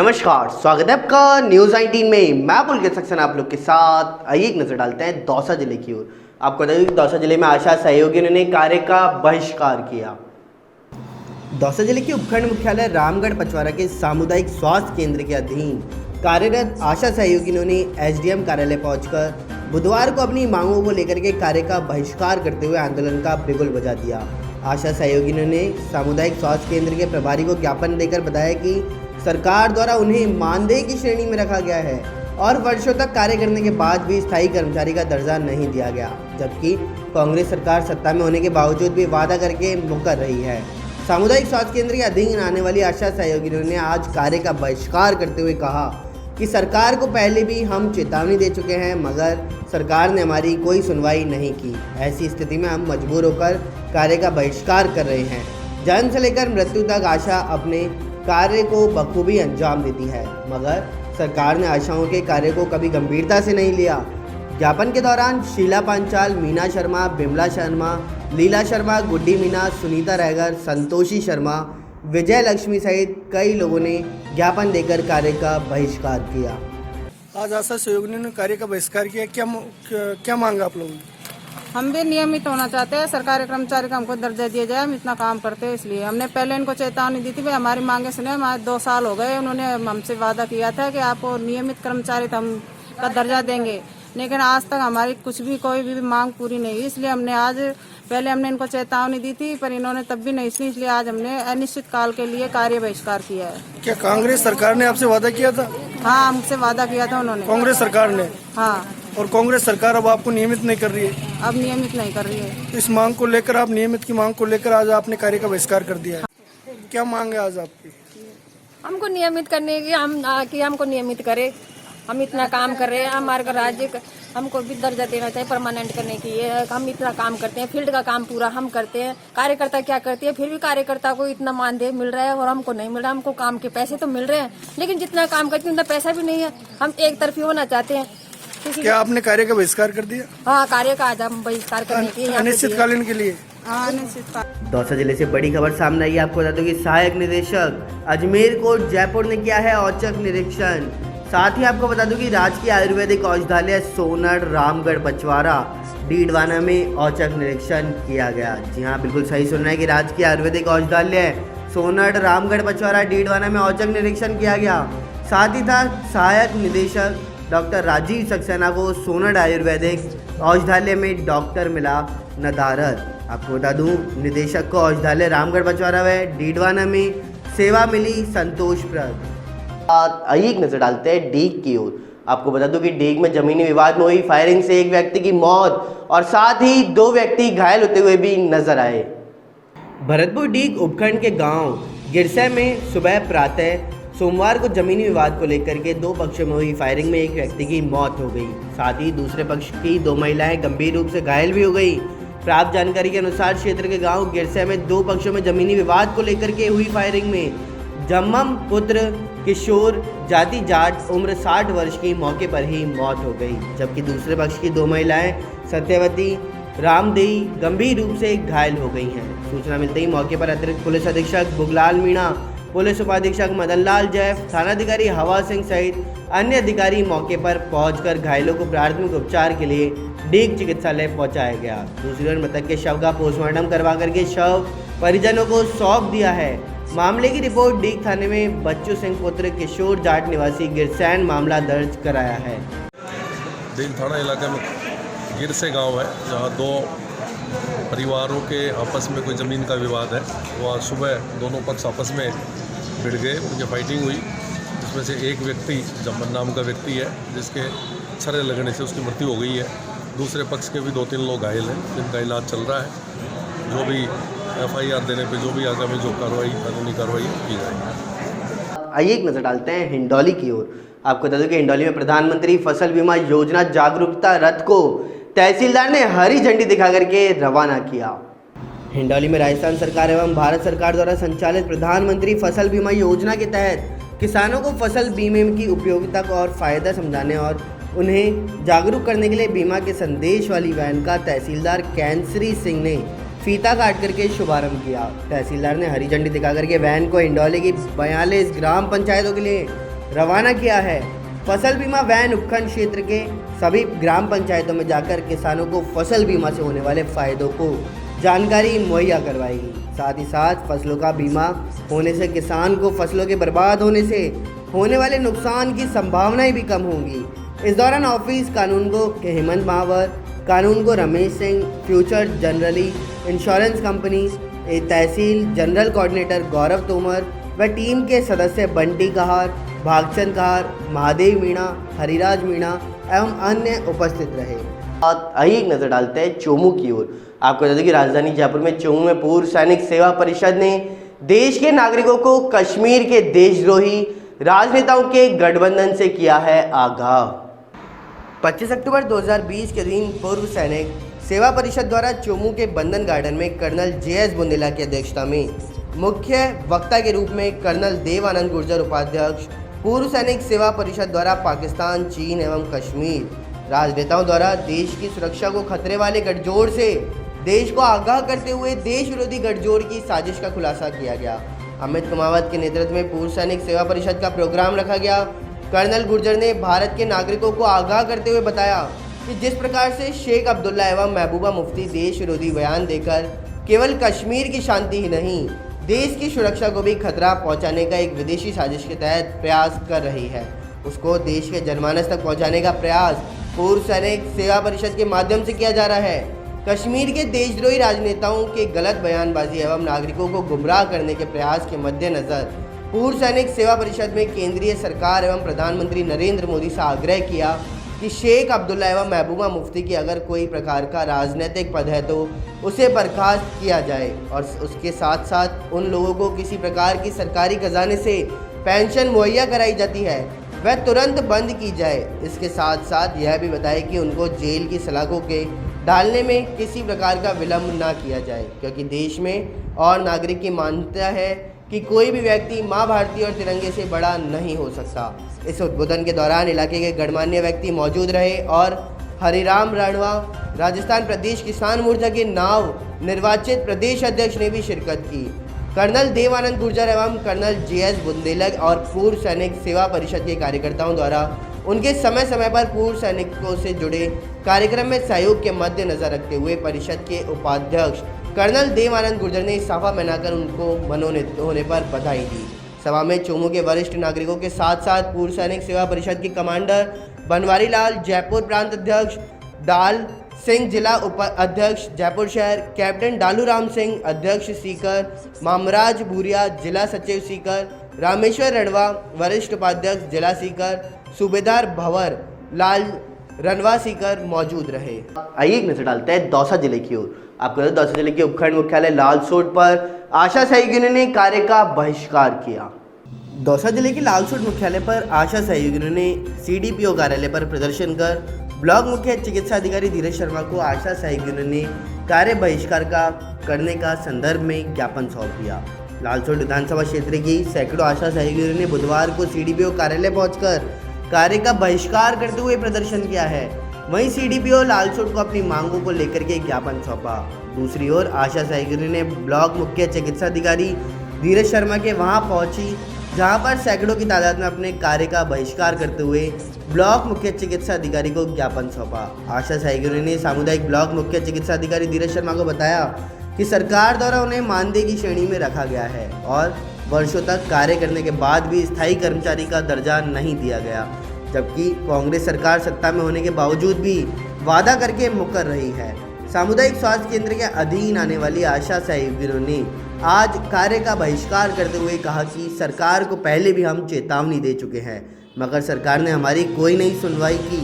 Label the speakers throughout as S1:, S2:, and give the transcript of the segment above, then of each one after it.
S1: नमस्कार, स्वागत है आपका न्यूज़ 19 में। मैं पुलकित सक्सेना आप लोग के साथ। आइए एक नज़र डालते हैं दौसा जिले की ओर। आपको बता दें कि दौसा जिले में आशा सहयोगियों ने कार्य का बहिष्कार किया। दौसा जिले के उपखंड मुख्यालय रामगढ़ पचवारा के सामुदायिक स्वास्थ्य केंद्र के अधीन कार्यरत आशा सहयोगियों ने एसडीएम कार्यालय पहुंचकर बुधवार को अपनी मांगों को लेकर के कार्य का बहिष्कार करते हुए आंदोलन का बिगुल बजा दिया। आशा सहयोगियों ने सामुदायिक स्वास्थ्य केंद्र के प्रभारी को ज्ञापन देकर बताया कि सरकार द्वारा उन्हें मानदेय की श्रेणी में रखा गया है और वर्षों तक कार्य करने के बाद भी स्थायी कर्मचारी का दर्जा नहीं दिया गया, जबकि कांग्रेस सरकार सत्ता में होने के बावजूद भी वादा करके मुकर रही है। सामुदायिक स्वास्थ्य केंद्र के अधीन आने वाली आशा सहयोगियों ने आज कार्य का बहिष्कार करते हुए कहा कि सरकार को पहले भी हम चेतावनी दे चुके हैं, मगर सरकार ने हमारी कोई सुनवाई नहीं की। ऐसी स्थिति में हम मजबूर होकर कार्य का बहिष्कार कर रहे हैं। जन्म से लेकर मृत्यु तक आशा अपने कार्य को बखूबी अंजाम देती है, मगर सरकार ने आशाओं के कार्य को कभी गंभीरता से नहीं लिया। ज्ञापन के दौरान शीला पांचाल, मीना शर्मा, बिमला शर्मा, लीला शर्मा, गुड्डी मीना, सुनीता रैगर, संतोषी शर्मा, विजय लक्ष्मी सहित कई लोगों ने ज्ञापन देकर कार्य का बहिष्कार किया।
S2: आज आशा सहयोगियों ने कार्य का बहिष्कार किया। क्या मांगा आप लोगों ने?
S3: हम भी नियमित होना चाहते हैं, सरकारी कर्मचारी का हमको दर्जा दिया जाए। हम इतना काम करते हैं, इसलिए हमने पहले इनको चेतावनी दी थी। भाई हमारी मांगे सुने, हमारे 2 साल हो गए। उन्होंने हमसे वादा किया था कि आपको नियमित कर्मचारी हम का दर्जा देंगे, लेकिन आज तक हमारी कुछ भी कोई भी मांग पूरी नहीं हुई। इसलिए हमने इनको चेतावनी दी थी, पर इन्होंने तब भी नहीं सुनी। इसलिए आज हमने अनिश्चित काल के लिए कार्य बहिष्कार किया है।
S2: क्या कांग्रेस सरकार ने आपसे वादा किया था?
S3: हाँ, हमसे वादा किया था उन्होंने,
S2: कांग्रेस सरकार ने।
S3: हाँ,
S2: और कांग्रेस सरकार अब आपको नियमित नहीं कर रही है।
S3: अब नियमित नहीं कर रही है।
S2: तो इस मांग को लेकर, आप नियमित की मांग को लेकर आज आपने कार्य का बहिष्कार कर दिया है। क्या मांग है आज आपकी?
S4: हमको नियमित करने की, हमको नियमित करे। हम इतना काम कर रहे हैं, हमारे राज्य हमको भी दर्जा देना चाहिए परमानेंट करने की। हम इतना काम करते हैं, फील्ड का काम पूरा हम करते हैं। कार्यकर्ता क्या करती है, फिर भी कार्यकर्ता को इतना मानदेय मिल रहा है और हमको नहीं मिल रहा। हमको काम के पैसे तो मिल रहे हैं, लेकिन जितना काम करते हैं उतना पैसा भी नहीं है। हम एक तरफी होना चाहते हैं।
S2: क्या आपने कार्य का बहिष्कार कर दिया?
S4: हाँ, कार्य का आज हम बहिष्कार करने की
S2: अनिश्चितकालीन के लिए।
S1: दौसा जिले से बड़ी खबर सामने आई। आपको बता दूं कि सहायक निदेशक अजमेर कोर्ट जयपुर ने किया है औचक निरीक्षण। साथ ही आपको बता दूं कि राजकीय आयुर्वेदिक औषधालय सोनड़ रामगढ़ पचवारा डीडवाना में औचक निरीक्षण किया गया। जी हाँ, बिल्कुल सही सुन रहे हैं कि राजकीय आयुर्वेदिक औषधालय सोनड़ रामगढ़ पचवारा डीडवाना में औचक निरीक्षण किया गया। साथ ही था सहायक निदेशक डॉक्टर राजीव सक्सेना को सोनड़ आयुर्वेदिक औषधालय में डॉक्टर मिला नदारत। आपको बता दूं, निदेशक को औषधालय रामगढ़ पचवारा व डीडवाना में सेवा मिली संतोषप्रद। आइए एक नजर डालते हैं डीग की ओर। आपको बता दूं कि डीग में जमीनी विवाद में हुई फायरिंग से एक व्यक्ति की मौत और साथ ही 2 व्यक्ति घायल होते हुए भी नजर आए। भरतपुर डीग उपखंड के गांव गिरसे में सुबह प्रातः सोमवार को जमीनी विवाद को लेकर के 2 पक्षों में हुई फायरिंग में एक व्यक्ति की मौत हो गई। साथ ही दूसरे पक्ष की 2 महिलाएं गंभीर रूप से घायल भी हो गई। प्राप्त जानकारी के अनुसार क्षेत्र के गांव गिरसे में 2 पक्षों में जमीनी विवाद को लेकर के हुई फायरिंग में जम्मम पुत्र किशोर जाति जाट उम्र 60 वर्ष की मौके पर ही मौत हो गई, जबकि दूसरे पक्ष की 2 महिलाएं सत्यवती रामदेई गंभीर रूप से घायल हो गई हैं। सूचना मिलते ही मौके पर अतिरिक्त पुलिस अधीक्षक बुगलाल मीणा, पुलिस उपाधीक्षक मदनलाल जैफ, थानाधिकारी हवा सिंह सहित अन्य अधिकारी मौके पर पहुंचकर घायलों को प्राथमिक उपचार के लिए डीग चिकित्सालय पहुंचाया गया। दूसरी ओर मृतक के शव का पोस्टमार्टम करवा करके शव परिजनों को सौंप दिया है। मामले की रिपोर्ट डीग थाने में बच्चू सिंह पुत्र किशोर जाट निवासी गिरसैन मामला दर्ज कराया है।
S5: डीग थाना इलाके में गिरसे गाँव है, जहाँ 2 परिवारों के आपस में कोई ज़मीन का विवाद है। वो आज सुबह दोनों पक्ष आपस में भिड़ गए, उनकी फाइटिंग हुई। इसमें से एक व्यक्ति जम्मन नाम का व्यक्ति है, जिसके छर्रे लगने से उसकी मृत्यु हो गई है। दूसरे पक्ष के भी 2-3 लोग घायल हैं, जिनका इलाज चल रहा है। जो भी FIR देने पे जो भी आगामी जो कार्रवाई कानूनी कार्रवाई की जाएगी।
S1: आइए एक नज़र डालते हैं हिंडौली की ओर। आपको बता दूं कि हिंडौली में प्रधानमंत्री फसल बीमा योजना जागरूकता रथ को तहसीलदार ने हरी झंडी दिखा करके रवाना किया। हिंडौली में राजस्थान सरकार एवं भारत सरकार द्वारा संचालित प्रधानमंत्री फसल बीमा योजना के तहत किसानों को फसल बीमे की उपयोगिता को और फायदा समझाने और उन्हें जागरूक करने के लिए बीमा के संदेश वाली वैन का तहसीलदार कैंसरी सिंह ने फीता काट करके शुभारंभ किया। तहसीलदार ने हरी झंडी दिखा करके वैन को हिंडौली की 42 ग्राम पंचायतों के लिए रवाना किया है। फसल बीमा वैन उपखंड क्षेत्र के सभी ग्राम पंचायतों में जाकर किसानों को फसल बीमा से होने वाले फायदों को जानकारी मुहैया करवाएगी। साथ ही साथ फसलों का बीमा होने से किसान को फसलों के बर्बाद होने से होने वाले नुकसान की संभावनाएं भी कम होंगी। इस दौरान ऑफिस कानून गो के हेमंत महावर, कानून गो Ramesh Singh, Future Generali insurance company तहसील जनरल कोऑर्डिनेटर गौरव तोमर व टीम के सदस्य बंटी कहार, भागचंद कहार, महादेव मीणा, हरिराज मीणा एवं अन्य उपस्थित रहे। आइए एक नज़र डालते हैं चोमू की ओर। आपको बता दें कि राजधानी जयपुर में चोमू में पूर्व सैनिक सेवा परिषद ने देश के नागरिकों को कश्मीर के देशद्रोही राजनेताओं के गठबंधन से किया है आगाह। 25 अक्टूबर 2020 के दिन पूर्व सैनिक सेवा परिषद द्वारा चोमू के बंधन गार्डन में कर्नल JS बुंदेला की अध्यक्षता में मुख्य वक्ता के रूप में कर्नल देव आनंद गुर्जर उपाध्यक्ष, पूर्व सैनिक सेवा परिषद द्वारा पाकिस्तान, चीन एवं कश्मीर राजनेताओं द्वारा देश की सुरक्षा को खतरे वाले गठजोड़ से देश को आगाह करते हुए देश विरोधी गठजोड़ की साजिश का खुलासा किया गया। अमित कुमावत के नेतृत्व में पूर्व सैनिक सेवा परिषद का प्रोग्राम रखा गया। कर्नल गुर्जर ने भारत के नागरिकों को आगाह करते हुए बताया कि जिस प्रकार से शेख अब्दुल्ला एवं महबूबा मुफ्ती देश विरोधी बयान देकर केवल कश्मीर की शांति ही नहीं, देश की सुरक्षा को भी खतरा पहुंचाने का एक विदेशी साजिश के तहत प्रयास कर रही है, उसको देश के जनमानस तक पहुंचाने का प्रयास पूर्व सैनिक सेवा परिषद के माध्यम से किया जा रहा है। कश्मीर के देशद्रोही राजनेताओं के गलत बयानबाजी एवं नागरिकों को गुमराह करने के प्रयास के मद्देनजर पूर्व सैनिक सेवा परिषद में केंद्रीय सरकार एवं प्रधानमंत्री नरेंद्र मोदी से आग्रह किया कि शेख अब्दुल्ला एवं महबूबा मुफ्ती की अगर कोई प्रकार का राजनीतिक पद है तो उसे बर्खास्त किया जाए और उसके साथ साथ उन लोगों को किसी प्रकार की सरकारी खजाने से पेंशन मुहैया कराई जाती है वह तुरंत बंद की जाए। इसके साथ साथ यह भी बताए कि उनको जेल की सलाखों के डालने में किसी प्रकार का विलंब ना किया जाए, क्योंकि देश में और नागरिक की मान्यता है कि कोई भी व्यक्ति माँ भारती और तिरंगे से बड़ा नहीं हो सकता। इस उद्बोधन के दौरान इलाके के गणमान्य व्यक्ति मौजूद रहे और हरिराम रणवा राजस्थान प्रदेश किसान मोर्चा के नाव निर्वाचित प्रदेश अध्यक्ष ने भी शिरकत की। कर्नल देव आनंद गुर्जर एवं कर्नल JS बुंदेला और पूर्व सैनिक सेवा परिषद के कार्यकर्ताओं द्वारा उनके समय समय पर पूर्व सैनिकों से जुड़े कार्यक्रम में सहयोग के मद्देनजर रखते हुए परिषद के उपाध्यक्ष कर्नल देव आनंद गुर्जर ने साफा पहनाकर उनको मनोनीत होने पर बधाई दी। सभा में चोमू के वरिष्ठ नागरिकों के साथ साथ पूर्व सैनिक सेवा परिषद के कमांडर बनवारी लाल, जयपुर प्रांत अध्यक्ष डाल सिंह, जिला अध्यक्ष जयपुर शहर, कैप्टन डालू राम सिंह, अध्यक्ष सीकर, मामराज भूरिया, जिला सचिव सीकर, रामेश्वर रणवा, वरिष्ठ उपाध्यक्ष जिला सीकर, सूबेदार भंवर लाल रनवा सीकर मौजूद रहे। आइए एक नजर डालते हैं दौसा जिले की ओर। आपको दौसा जिले के उपखंड मुख्यालय लालसोट पर आशा सहयोगियों ने कार्य का बहिष्कार किया। दौसा जिले के लालसोट मुख्यालय पर आशा सहयोगियों ने CDPO कार्यालय पर प्रदर्शन कर ब्लॉक मुख्य चिकित्सा अधिकारी धीरज शर्मा को आशा सहयोगियों ने कार्य बहिष्कार करने का संदर्भ में ज्ञापन सौंप दिया। लालसोट विधानसभा क्षेत्र की सैकड़ों आशा सहयोगियों ने बुधवार को CDPO कार्यालय पहुंचकर कार्य का बहिष्कार करते हुए प्रदर्शन किया है। वहीं CDPO लालसोट को अपनी मांगों को लेकर के ज्ञापन सौंपा। दूसरी ओर आशा सहयोगियों ने ब्लॉक मुख्य चिकित्सा अधिकारी धीरज शर्मा के वहां पहुंची, जहां पर सैकड़ों की तादाद में अपने कार्य का बहिष्कार करते हुए ब्लॉक मुख्य चिकित्सा अधिकारी को ज्ञापन सौंपा। आशा सहयोगियों ने सामुदायिक ब्लॉक मुख्य चिकित्सा अधिकारी धीरज शर्मा को बताया कि सरकार द्वारा उन्हें मानदेय की श्रेणी में रखा गया है और वर्षों तक कार्य करने के बाद भी स्थायी कर्मचारी का दर्जा नहीं दिया गया, जबकि कांग्रेस सरकार सत्ता में होने के बावजूद भी वादा करके मुकर रही है। सामुदायिक स्वास्थ्य केंद्र के अधीन आने वाली आशा सहयोगियों ने आज कार्य का बहिष्कार करते हुए कहा कि सरकार को पहले भी हम चेतावनी दे चुके हैं, मगर सरकार ने हमारी कोई नहीं सुनवाई की।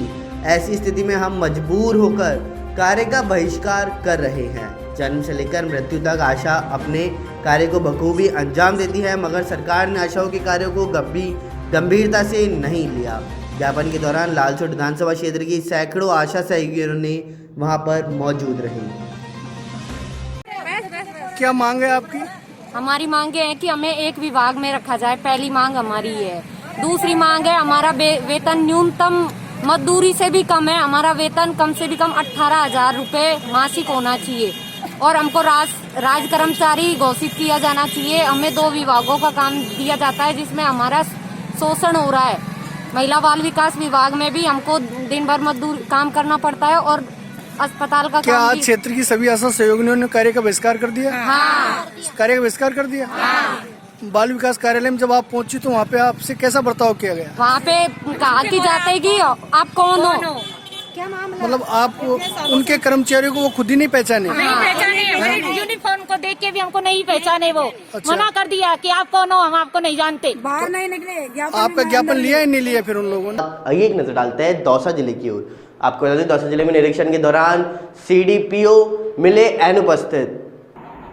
S1: ऐसी स्थिति में हम मजबूर होकर कार्य का बहिष्कार कर रहे हैं। जन्म से लेकर मृत्यु तक आशा अपने कार्य को बखूबी अंजाम देती है, मगर सरकार ने आशाओं के कार्यों को गंभीरता से नहीं लिया। ज्ञापन के दौरान लालसोट विधानसभा क्षेत्र की सैकड़ों आशा सहयोगियों ने वहां पर मौजूद रही।
S2: क्या मांग है आपकी?
S6: हमारी मांगे हैं कि हमें एक विभाग में रखा जाए, पहली मांग हमारी है। दूसरी मांग है हमारा वेतन न्यूनतम मजदूरी से भी कम है, हमारा वेतन कम से भी कम 18,000 रुपये मासिक होना चाहिए और हमको राज कर्मचारी घोषित किया जाना चाहिए। हमें 2 विभागों का काम दिया जाता है जिसमें हमारा शोषण हो रहा है। महिला बाल विकास विभाग में भी हमको दिन भर मजदूर काम करना पड़ता है और अस्पताल का
S2: क्या
S6: काम
S2: आज
S6: भी।
S2: क्षेत्र की सभी आशा सहयोगिनियों ने कार्य का बहिष्कार कर दिया?
S6: हाँ,
S2: कार्य का बहिष्कार कर दिया। बाल विकास कार्यालय में जब आप पहुंची तो वहाँ पे आपसे कैसा बर्ताव किया गया?
S6: वहाँ पे कहा कि जाता है कि आप कौन हो।
S2: मतलब आप उनके कर्मचारियों को वो खुद ही नहीं पहचाने?
S7: यूनिफॉर्म को देख के भी हमको नहीं पहचाने वो।
S2: अच्छा।
S7: मना कर दिया कि आप कौन हो, हम आपको नहीं जानते।
S3: बाहर नहीं निकले।
S2: आपका ज्ञापन लिया ही नहीं लिया फिर उन लोगों ने?
S1: आइए एक नजर डालते हैं दौसा जिले की ओर। आपको बता दें दौसा जिले में निरीक्षण के दौरान सीडीपीओ मिले अनुपस्थित।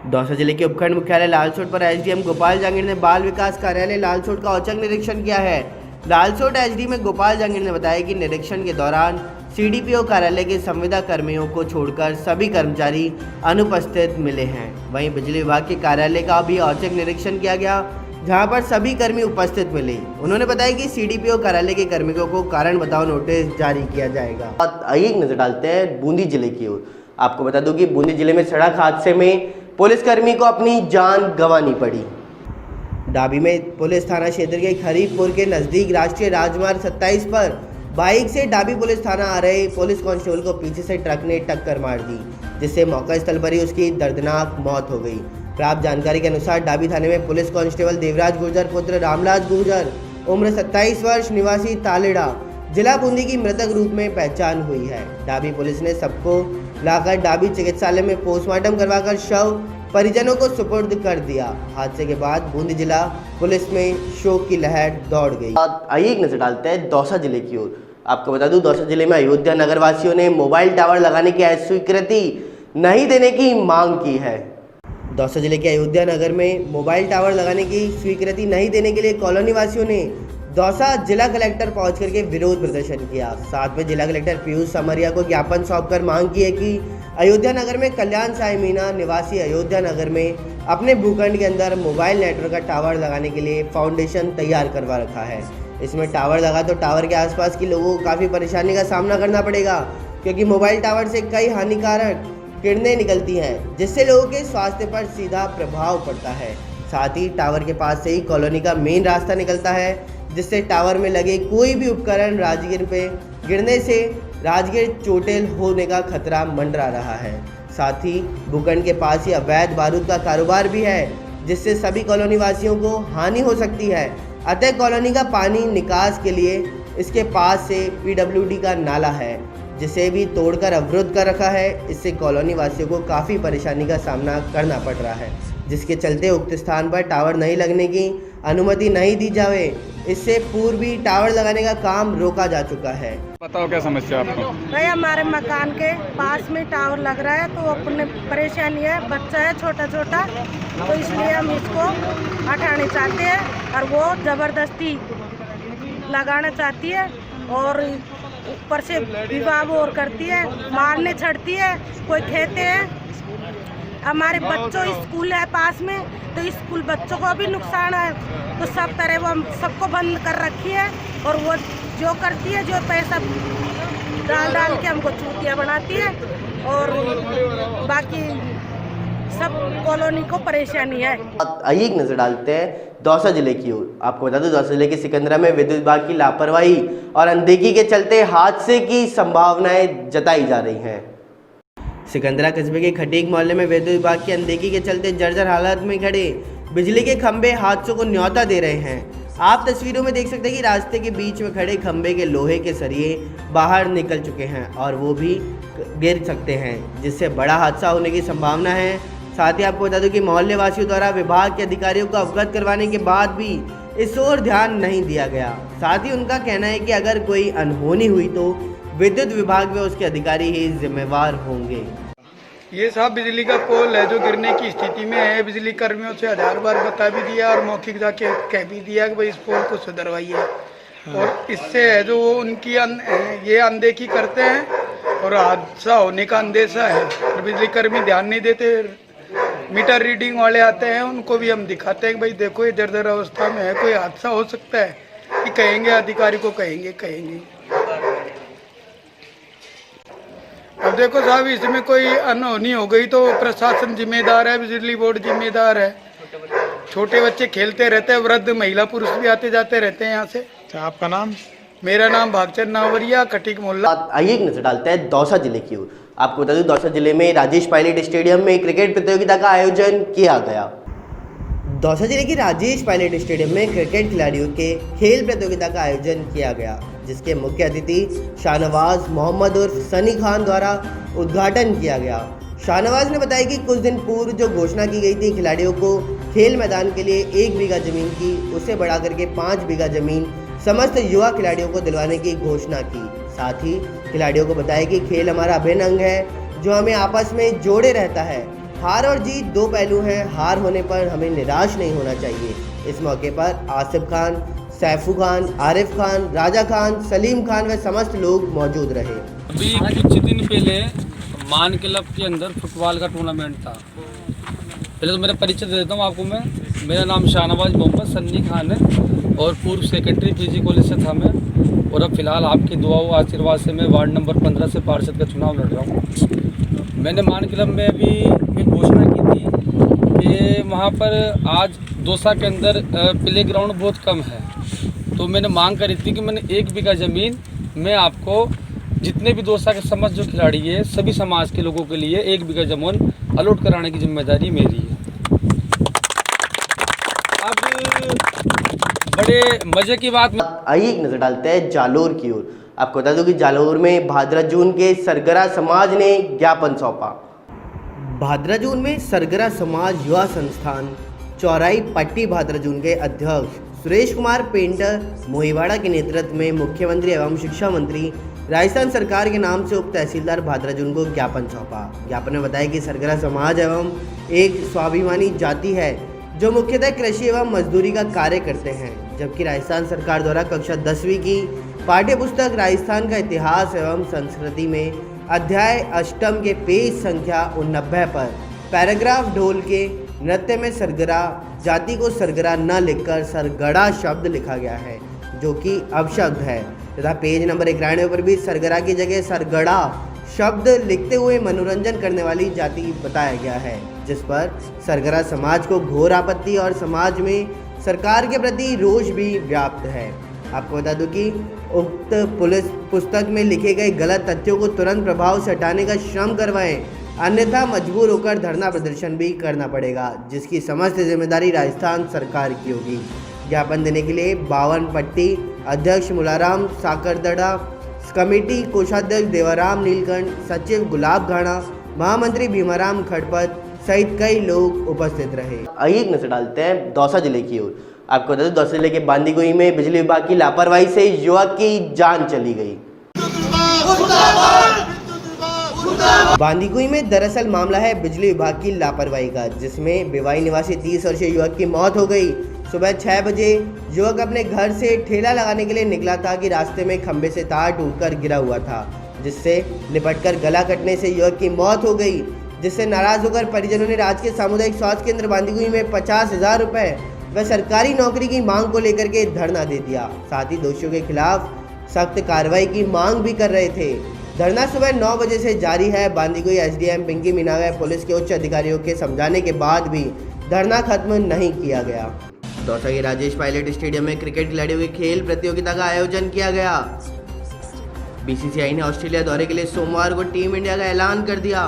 S1: दौसा जिले के उपखंड मुख्यालय लालसोट पर एसडीएम गोपाल जांगीर ने बाल विकास कार्यालय लालसोट का औचक निरीक्षण किया है। लालसोट एसडी में गोपाल जांगीर ने बताया कि निरीक्षण के दौरान सीडीपीओ कार्यालय के संविदा कर्मियों को छोड़कर सभी कर्मचारी अनुपस्थित मिले हैं। वहीं बिजली विभाग के कार्यालय का भी औचक निरीक्षण किया गया, जहां पर सभी कर्मी उपस्थित मिले। उन्होंने बताया कि सीडीपीओ कार्यालय के कर्मियों को कारण बताओ नोटिस जारी किया जाएगा। आइए एक नजर डालते हैं बूंदी जिले की ओर। आपको बता दूं कि बूंदी जिले में सड़क हादसे में पुलिसकर्मी को अपनी जान गंवानी पड़ी। डाबी में पुलिस थाना क्षेत्र के खरीफपुर के नजदीक राष्ट्रीय राजमार्ग 27 पर बाइक से डाबी पुलिस थाना आ रहे पुलिस कांस्टेबल को पीछे से ट्रक ने टक्कर मार दी, जिससे मौका स्थल पर ही उसकी दर्दनाक मौत हो गई। प्राप्त जानकारी के अनुसार डाबी थाने में पुलिस कांस्टेबल देवराज गुर्जर पुत्र रामलाल गुर्जर उम्र 27 वर्ष निवासी तालेड़ा जिला बूंदी की मृतक रूप में पहचान हुई है। डाबी पुलिस ने सबको लाकर डाबी चिकित्सालय में पोस्टमार्टम करवाकर शव परिजनों को सुपुर्द कर दिया। हादसे के बाद बूंदी जिला पुलिस में शोक की लहर दौड़ गई। आइए एक नजर डालते हैं दौसा जिले की ओर। आपको बता दूं दौसा जिले में अयोध्या नगर वासियों ने मोबाइल टावर लगाने की स्वीकृति नहीं देने की मांग की है। दौसा जिले के अयोध्या नगर में मोबाइल टावर लगाने की स्वीकृति नहीं देने के लिए कॉलोनी वासियों ने दौसा जिला कलेक्टर पहुंच करके विरोध प्रदर्शन किया। साथ में जिला कलेक्टर पीयूष समरिया को ज्ञापन सौंपकर मांग की है कि अयोध्या नगर में कल्याण साई मीना निवासी अयोध्या नगर में अपने भूखंड के अंदर मोबाइल नेटवर्क का टावर लगाने के लिए फाउंडेशन तैयार करवा रखा है। इसमें टावर लगा तो टावर के आसपास के लोगों को काफ़ी परेशानी का सामना करना पड़ेगा, क्योंकि मोबाइल टावर से कई हानिकारक किरणें निकलती हैं, जिससे लोगों के स्वास्थ्य पर सीधा प्रभाव पड़ता है। साथ ही टावर के पास से ही कॉलोनी का मेन रास्ता निकलता है, जिससे टावर में लगे कोई भी उपकरण राजगीर पे गिरने से राजगीर चोटिल होने का खतरा मंडरा रहा है। साथ ही भूखंड के पास ही अवैध बारूद का कारोबार भी है, जिससे सभी कॉलोनी वासियों को हानि हो सकती है। अतः कॉलोनी का पानी निकास के लिए इसके पास से पीडब्ल्यूडी का नाला है, जिसे भी तोड़कर अवरुद्ध कर रखा है। इससे कॉलोनी वासियों को काफ़ी परेशानी का सामना करना पड़ रहा है, जिसके चलते उक्त स्थान पर टावर नहीं लगने की अनुमति नहीं दी जाए। इससे पूर्व भी टावर लगाने का काम रोका जा चुका है।
S8: बताओ क्या समस्या आपको?
S3: भाई हमारे मकान के पास में टावर लग रहा है, तो अपने परेशानी है, बच्चा है छोटा छोटा, तो इसलिए हम इसको हटाने चाहते हैं। और वो ज़बरदस्ती लगाना चाहती है और ऊपर से विवाह और करती है, मारने छड़ती है, कोई खेते हैं। हमारे बच्चों स्कूल है पास में, तो स्कूल बच्चों को भी नुकसान है, तो सब तरह वो हम सबको बंद कर रखी है। और वो जो करती है, जो पैसा डाल के हमको चूतिया बनाती है, और बाकी सब कॉलोनी को परेशानी है।
S1: आइए एक नजर डालते हैं दौसा जिले की ओर। आपको बता दूं दौसा जिले के सिकंदरा में विद्युत विभाग की लापरवाही और अनदेखी के चलते हादसे की संभावनाएं जताई जा रही हैं। सिकंदरा कस्बे के खटीक मोहल्ले में विद्युत विभाग की अनदेखी के चलते जर्जर हालत में खड़े बिजली के खंभे हादसों को न्योता दे रहे हैं। आप तस्वीरों में देख सकते हैं कि रास्ते के बीच में खड़े खंभे के लोहे के सरिये बाहर निकल चुके हैं और वो भी गिर सकते हैं, जिससे बड़ा हादसा होने की संभावना है। साथ ही आपको बता दूं कि मोहल्ले वासियों द्वारा विभाग के अधिकारियों को अवगत करवाने के बाद भी इस ओर ध्यान नहीं दिया गया। साथ ही उनका कहना है कि अगर कोई अनहोनी हुई तो विद्युत विभाग व उसके अधिकारी ही जिम्मेवार होंगे।
S2: ये साहब बिजली का पोल है जो गिरने की स्थिति में है। बिजली कर्मियों से 1000 बार बता भी दिया और मौखिक जाके कह भी दिया कि भाई इस पोल को सुधरवाइए। और इससे है जो उनकी ये अनदेखी करते हैं और हादसा होने का अंदेशा है। और बिजली कर्मी ध्यान नहीं देते। मीटर रीडिंग वाले आते हैं, उनको भी हम दिखाते हैं कि भाई देखो ये जर्जर अवस्था में है, कोई हादसा हो सकता है, कि कहेंगे अधिकारी को कहेंगे। अब देखो साहब, इसमें कोई अनहोनी हो गई तो प्रशासन जिम्मेदार है, बिजली बोर्ड जिम्मेदार है। छोटे बच्चे खेलते रहते हैं, वृद्ध महिला पुरुष भी आते जाते रहते हैं यहाँ से।
S8: अच्छा, आपका नाम?
S2: मेरा नाम भागचंद नावरिया, खटीक मोहल्ला।
S1: आइए एक नजर डालते हैं दौसा जिले की ओर। आपको बता दूं दौसा जिले में राजेश पायलट स्टेडियम में क्रिकेट प्रतियोगिता का आयोजन किया गया। दौसा जिले की राजेश पायलट स्टेडियम में क्रिकेट खिलाड़ियों के खेल प्रतियोगिता का आयोजन किया गया, जिसके मुख्य अतिथि शाहनवाज मोहम्मद उर्फ सनी खान द्वारा उद्घाटन किया गया। शाहनवाज ने बताया कि कुछ दिन पूर्व जो घोषणा की गई थी खिलाड़ियों को खेल मैदान के लिए 1 बीघा जमीन की, उसे बढ़ा करके 5 बीघा जमीन समस्त युवा खिलाड़ियों को दिलवाने की घोषणा की। साथ ही खिलाड़ियों को बताया कि खेल हमारा अभिन्न अंग है जो हमें आपस में जोड़े रहता है। हार और जीत 2 पहलू हैं, हार होने पर हमें निराश नहीं होना चाहिए। इस मौके पर आसिफ खान, सैफू खान, आरिफ खान, राजा खान, सलीम खान व समस्त लोग मौजूद रहे।
S9: अभी कुछ दिन पहले मान क्लब के अंदर फुटबॉल का टूर्नामेंट था। पहले तो मेरा परिचय दे देता हूँ आपको मैं। मेरा नाम शाहनवाज मोहम्मद सन्नी खान है और पूर्व सेक्रेटरी पीजी कॉलेज से था मैं, और अब फिलहाल आपकी दुआ व आशीर्वाद से मैं वार्ड नंबर 15 से पार्षद का चुनाव लड़ रहा हूँ। मैंने मान क्लब में अभी एक घोषणा की थी कि वहाँ पर आज दौसा के अंदर प्ले ग्राउंड बहुत कम है, तो मैंने मांग करी थी कि मैंने 1 बीघा ज़मीन मैं आपको जितने भी दौसा के समस्त जो खिलाड़ी है सभी समाज के लोगों के लिए 1 बीघा ज़मीन अलॉट कराने की जिम्मेदारी मेरी है। अब बड़े मजे की बात।
S1: आइए एक नजर डालते हैं जालोर की ओर। आपको बता दूं कि जालोर में भादरा जून के सरगरा समाज ने ज्ञापन सौंपा। भादरा जून में सरगरा समाज युवा संस्थान चौराई पट्टी भादरा जून के अध्यक्ष सुरेश कुमार पेंटर मोहिवाड़ा के नेतृत्व में मुख्यमंत्री एवं शिक्षा मंत्री राजस्थान सरकार के नाम से उप तहसीलदार भादरा जून को ज्ञापन सौंपा। ज्ञापन में बताया कि सरगरा समाज एवं एक स्वाभिमानी जाति है जो मुख्यतः कृषि एवं मजदूरी का कार्य करते हैं, जबकि राजस्थान सरकार द्वारा कक्षा 10वीं की पाठ्य पुस्तक राजस्थान का इतिहास एवं संस्कृति में अध्याय 8 के पेज संख्या 89 पर पैराग्राफ ढोल के नृत्य में सरगरा जाति को सरगरा न लिखकर सरगड़ा शब्द लिखा गया है, जो कि अपशब्द है, तथा पेज नंबर 91 पर भी सरगरा की जगह सरगड़ा शब्द लिखते हुए मनोरंजन करने वाली जाति बताया गया है, जिस पर सरगरा समाज को घोर आपत्ति और समाज में सरकार के प्रति रोष भी व्याप्त है। आपको बता दूं कि उक्त पुलिस पुस्तक में लिखे गए गलत तथ्यों को तुरंत प्रभाव से हटाने का श्रम करवाएं, अन्यथा मजबूर होकर धरना प्रदर्शन भी करना पड़ेगा, जिसकी समस्त जिम्मेदारी राजस्थान सरकार की होगी। ज्ञापन देने के लिए 52 पट्टी अध्यक्ष मुलाराम साकरदड़ा, कमेटी कोषाध्यक्ष देवाराम नीलकंठ, सचिव गुलाब घाना, महामंत्री भीमाराम खड़पत सहित कई लोग उपस्थित रहे। आइए एक नजर डालते हैं दौसा जिले की ओर। आपको बता दें दौसा जिले के बांदीकुई में बिजली विभाग की लापरवाही से युवक की जान चली गई। बांदीकुई में दरअसल मामला है बिजली विभाग की लापरवाही का, जिसमें भिवाई निवासी 30 वर्षीय युवक की मौत हो गई। सुबह 6 बजे युवक अपने घर से ठेला लगाने के लिए निकला था कि रास्ते में खंभे से तार टूटकर गिरा हुआ था, जिससे लिपटकर गला कटने से युवक की मौत हो गई, जिससे नाराज होकर परिजनों ने राजकीय सामुदायिक स्वास्थ्य केंद्र बांदीकुई में 50,000 रुपए व सरकारी नौकरी की मांग को लेकर के धरना दे दिया। साथ ही दोषियों के खिलाफ सख्त कार्रवाई की मांग भी कर रहे थे। धरना सुबह 9 बजे से जारी है। बांदीकुई एसडीएम पिंकी मीना व पुलिस के उच्च अधिकारियों के समझाने के बाद भी धरना खत्म नहीं किया गया। दौसा के राजेश पायलट स्टेडियम में क्रिकेट खिलाड़ियों की खेल प्रतियोगिता का आयोजन किया गया। बीसीसीआई ने ऑस्ट्रेलिया दौरे के लिए सोमवार को टीम इंडिया का ऐलान कर दिया।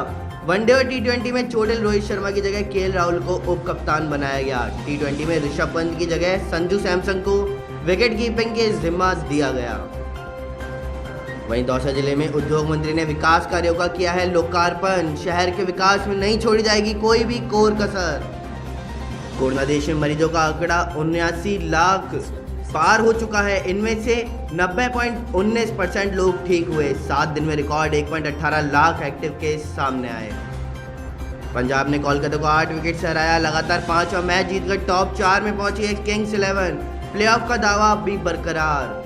S1: वनडे और टी20 में चोटिल रोहित शर्मा की जगह केएल राहुल को उप कप्तान बनाया गया। टी20 में ऋषभ पंत की जगह संजू सैमसन को विकेट कीपिंग के जिम्मा दिया गया। वहीं दौसा जिले में उद्योग मंत्री ने विकास कार्यों का किया है लोकार्पण। शहर के विकास में नहीं छोड़ी जाएगी कोई भी कोर कसर। कोरोना देश में मरीजों का आंकड़ा 79 लाख पार हो चुका है। इनमें से 90.19% लोग ठीक हुए। 7 दिन में रिकॉर्ड 1.18 लाख एक्टिव केस सामने आए। पंजाब ने कोलकाता को 8 विकेट से हराया। लगातार 5वां मैच जीतकर टॉप 4 में पहुंची है किंग्स 11। प्लेऑफ का दावा भी बरकरार।